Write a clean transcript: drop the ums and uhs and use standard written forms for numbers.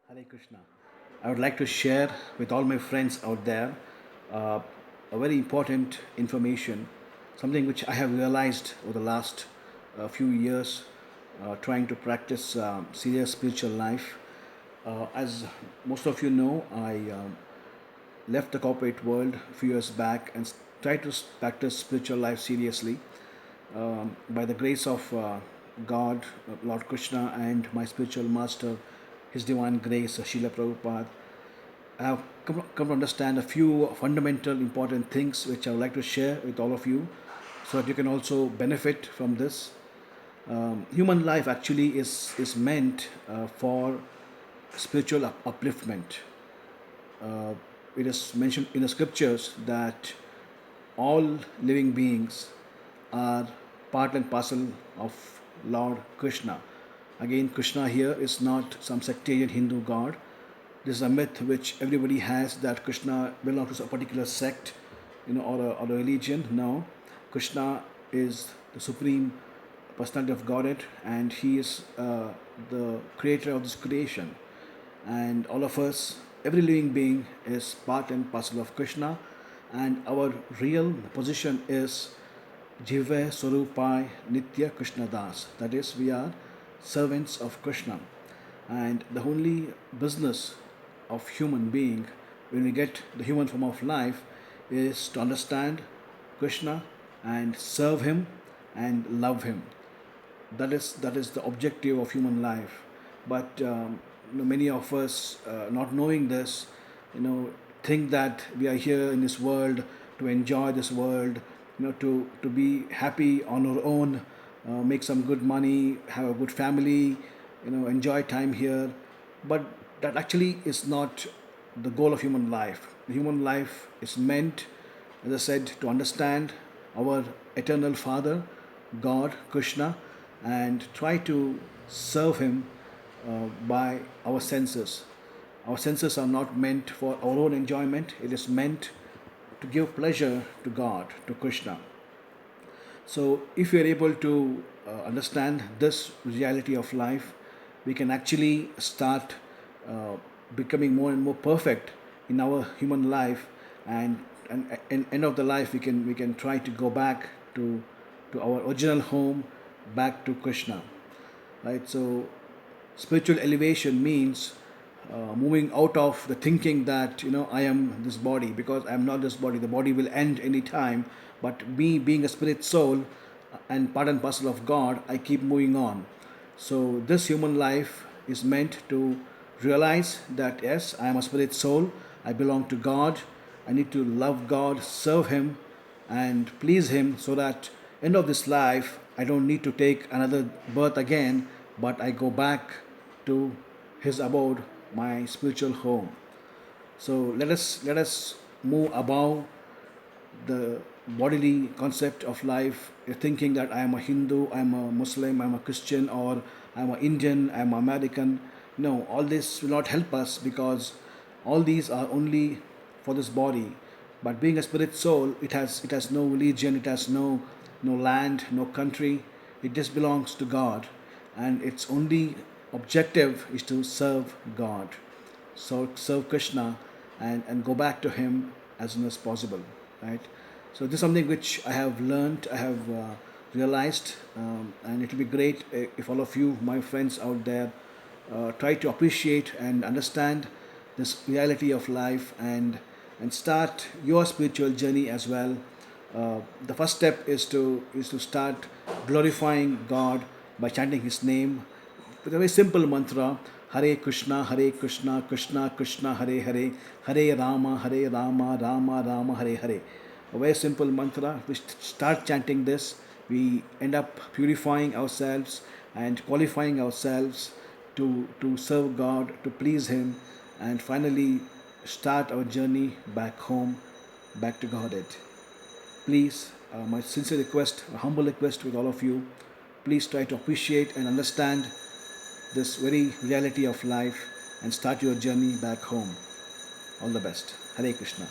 Hare Krishna. I would like to share with all my friends out there uh, a very important information, something which I have realized over the last few years, trying to practice serious spiritual life. As most of you know, I left the corporate world a few years back and tried to practice spiritual life seriously. By the grace of God, Lord Krishna, and my spiritual master, His Divine Grace, Srila Prabhupada, I have come to understand a few fundamental important things which I would like to share with all of you so that you can also benefit from this. Human life actually is meant for spiritual upliftment. Uh, it is mentioned in the scriptures that all living beings are part and parcel of Lord Krishna. Again, Krishna here is not some sectarian Hindu god. This is a myth which everybody has that Krishna belongs to a particular sect, or a religion. No, Krishna is the supreme personality of Godhead, and He is the creator of this creation. And all of us, every living being, is part and parcel of Krishna, and our real position is Jive Swarupai Nitya Krishna Das. That is, we are servants of Krishna. And the only business of human being when we get the human form of life is to understand Krishna and serve Him and love Him. That is the objective of human life. But many of us, not knowing this, think that we are here in this world to enjoy this world, to be happy on our own, make some good money, have a good family, enjoy time here. But that actually is not the goal of human life. The human life is meant, as I said, to understand our eternal Father, God, Krishna, and try to serve Him by our senses. Our senses are not meant for our own enjoyment, it is meant to give pleasure to God, to Krishna. So, if we are able to understand this reality of life, we can actually start uh, becoming more and more perfect in our human life, and end of the life we can try to go back to our original home, back to Krishna, right? So, spiritual elevation means moving out of the thinking that I am this body, because I am not this body. The body will end any time, but me being a spirit soul and part and parcel of God, I keep moving on. So this human life is meant to realize that yes, I am a spirit soul, I belong to God, I need to love God, serve Him, and please Him, so that end of this life I don't need to take another birth again, but I go back to His abode, my spiritual home. So let us move above the bodily concept of life, thinking that I am a Hindu, I am a Muslim, I am a Christian, or I am an Indian, I am American. No, all this will not help us, because all these are only for this body. But being a spirit soul, it has no religion, it has no land, no country. It just belongs to God, and its only objective is to serve God. So serve Krishna, and go back to Him as soon as possible, right? So this is something which I have learned, I have realized, and it will be great if all of you, my friends out there, try to appreciate and understand this reality of life, and start your spiritual journey as well. The first step is to start glorifying God by chanting His name with a very simple mantra: Hare Krishna, Hare Krishna, Krishna Krishna, Hare Hare, Hare Rama, Hare Rama, Rama Rama, Hare Hare. A very simple mantra. We start chanting this, we end up purifying ourselves and qualifying ourselves to serve God, to please Him, and finally start our journey back home, back to Godhead. Please, my sincere request, a humble request with all of you, please try to appreciate and understand this very reality of life and start your journey back home. All the best. Hare Krishna.